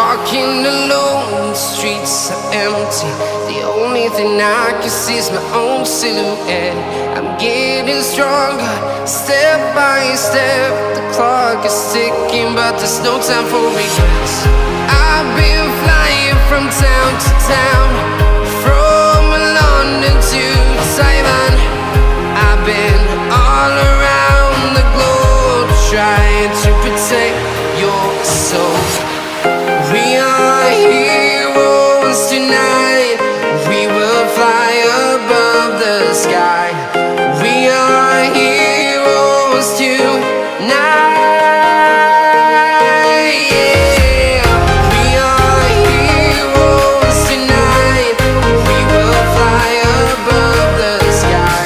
Walking alone, the streets are empty. The only thing I can see is my own silhouette. I'm getting stronger, step by step. The clock is ticking, but there's no time for regrets. I've been flying from town to town, from London to Taiwan. I've been all around the globe, trying to protect your soul. We are heroes tonight. We will fly above the sky. We are heroes tonight. Yeah. We are heroes tonight. We will fly above the sky.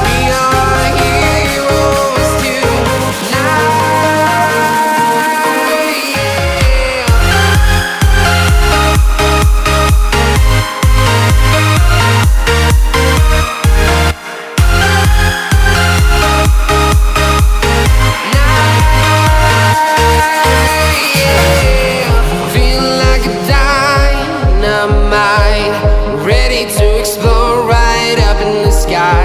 We are heroes tonight. Ready to explore right up in the sky.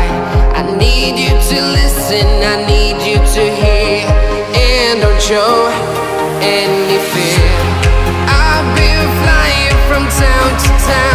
I need you to listen, I need you to hear, and don't show any fear. I've been flying from town to town.